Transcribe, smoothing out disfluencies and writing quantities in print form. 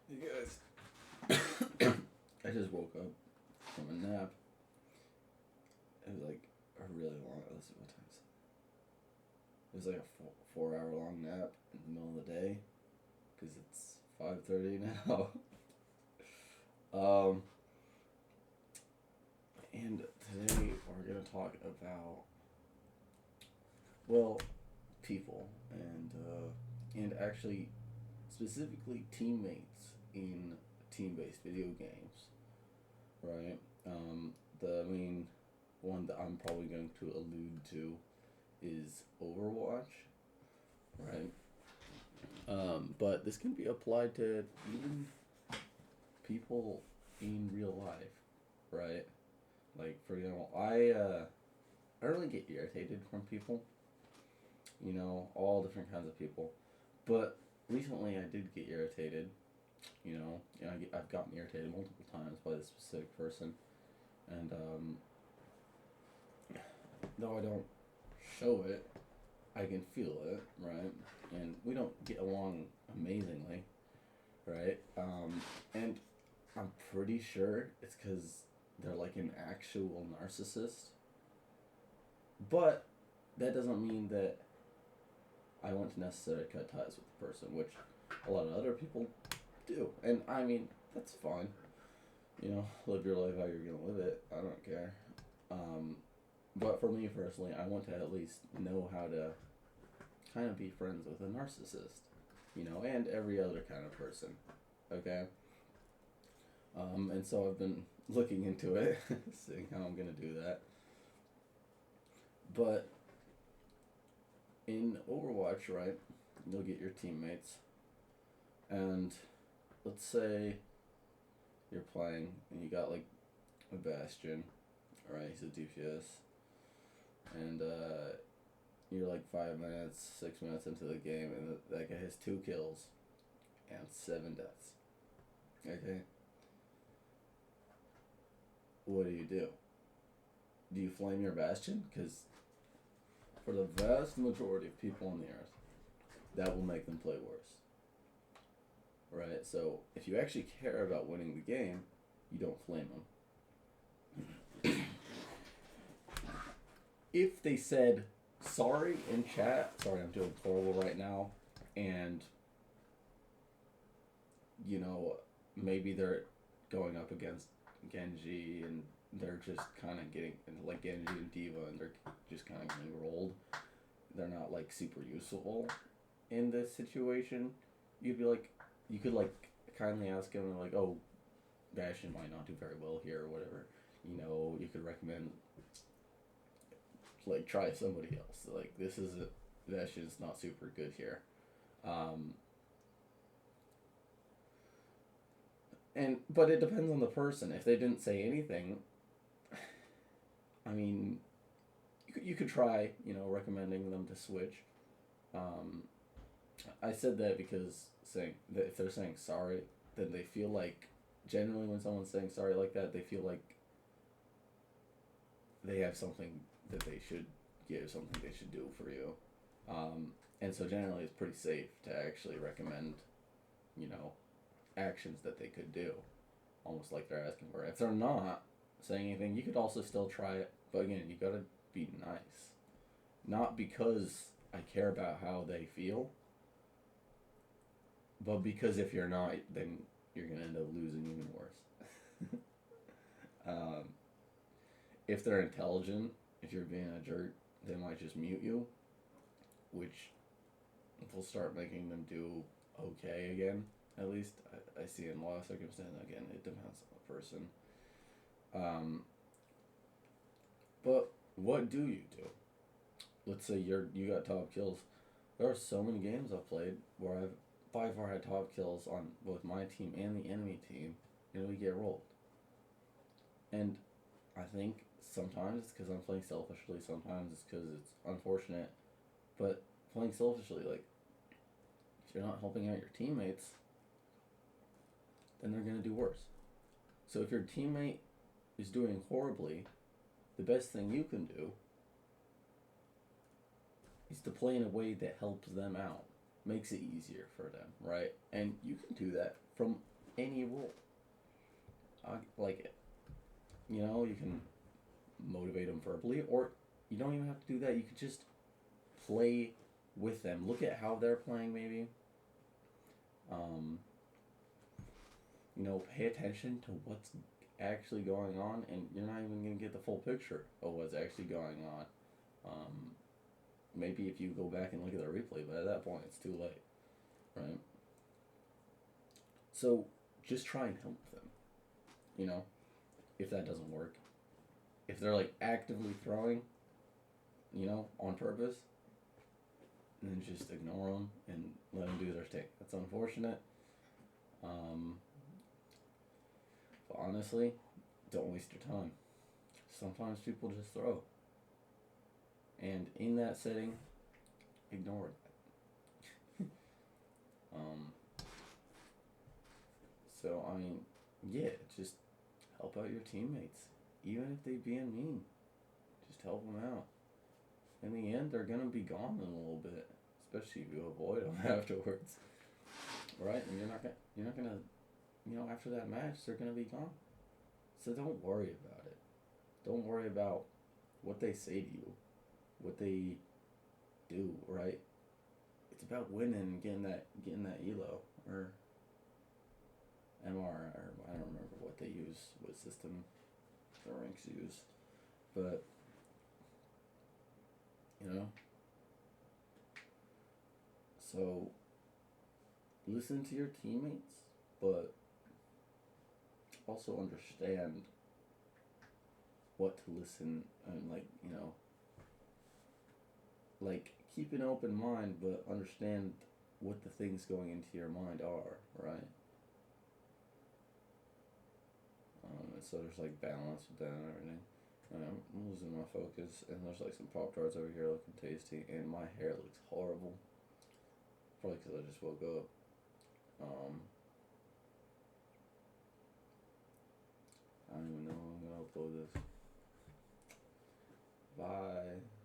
You guys, I just woke up from a nap. It was like a really long. Let's see what time is it. It was like a 4 hour long nap in the middle of the day, because it's 5:30 now. um, and today we're gonna talk about, well, people and actually specifically teammates in team-based video games, right? The main one that I'm probably going to allude to is Overwatch, right? But this can be applied to even people in real life, right? Like, for example, I really get irritated from people, all different kinds of people. But recently I did get irritated, I've gotten irritated multiple times by this specific person. And though I don't show it, I can feel it, right? And we don't get along amazingly, right? And I'm pretty sure it's because they're like an actual narcissist. But that doesn't mean that I want to necessarily cut ties with the person, which a lot of other people do. And I mean, that's fine. Live your life how you're gonna live it. I don't care. Um, but for me personally, I want to at least know how to kind of be friends with a narcissist, and every other kind of person. Okay. And so I've been looking into it, seeing how I'm gonna do that. But in Overwatch, right, you'll get your teammates, and let's say you're playing and you got like a Bastion, right? He's a DPS, and you're like 5 minutes, 6 minutes into the game, and that guy has 2 kills and 7 deaths. Okay, what do you do? Do you flame your Bastion? Because for the vast majority of people on the earth, that will make them play worse. Right? So if you actually care about winning the game, you don't flame them. If they said sorry in chat, sorry, I'm doing horrible right now, and maybe they're going up against Genji and they're just kind of getting like Genji and D.Va, and they're just kind of getting rolled. They're not like super useful in this situation. You'd be like, you could like kindly ask him like, oh, Bastion might not do very well here or whatever. You could recommend like try somebody else. Like, this is Bastion's not super good here. Um, but it depends on the person. If they didn't say anything, I mean, you could try, recommending them to switch. Um, I said that because saying that if they're saying sorry, then they feel like, generally when someone's saying sorry like that, they feel like they have something that they should give, something they should do for you. And so generally it's pretty safe to actually recommend, you know, actions that they could do, almost like they're asking for it. If they're not saying anything, you could also still try it, but again, you gotta be nice. Not because I care about how they feel, but because if you're not, then you're gonna end up losing even worse. um, if they're intelligent, if you're being a jerk, they might just mute you, which will start making them do okay again. At least I see in a lot of circumstances. Again, it depends on the person. Um, but what do you do? Let's say you got top kills. There are so many games I've played where I've by far had top kills on both my team and the enemy team, and we get rolled. And I think sometimes it's because I'm playing selfishly. Sometimes it's because it's unfortunate. But playing selfishly, like, if you're not helping out your teammates, then they're gonna do worse. So if your teammate is doing horribly, the best thing you can do is to play in a way that helps them out, makes it easier for them, right? And you can do that from any role. Like it. You know, you can motivate them verbally, or you don't even have to do that. You could just play with them. Look at how they're playing, maybe. Um, you know, pay attention to what's actually going on, and you're not even going to get the full picture of what's actually going on. Um, Maybe if you go back and look at the replay, but at that point, it's too late, right? So just try and help them. You know, if that doesn't work, if they're like actively throwing, you know, on purpose, then just ignore them and let them do their thing. That's unfortunate. Um, but honestly, don't waste your time. Sometimes people just throw, and in that setting, ignore it. Um, so I mean, yeah, just help out your teammates, even if they being mean. Just help them out. In the end, they're gonna be gone in a little bit, especially if you avoid them afterwards, right? And you're not gonna, you know, after that match, they're gonna be gone. So don't worry about it. Don't worry about what they say to you, what they do, right? It's about winning and getting that elo or MR, or I don't remember what they use, what system the ranks use, but you know. So listen to your teammates, but also understand what to listen and, like, you know, like keep an open mind, but understand what the things going into your mind are, right? And so there's like balance with that and everything. And I'm losing my focus, and there's like some Pop Tarts over here looking tasty, and my hair looks horrible. Probably because I just woke up. Um, I don't even know when I'm gonna upload this. Bye.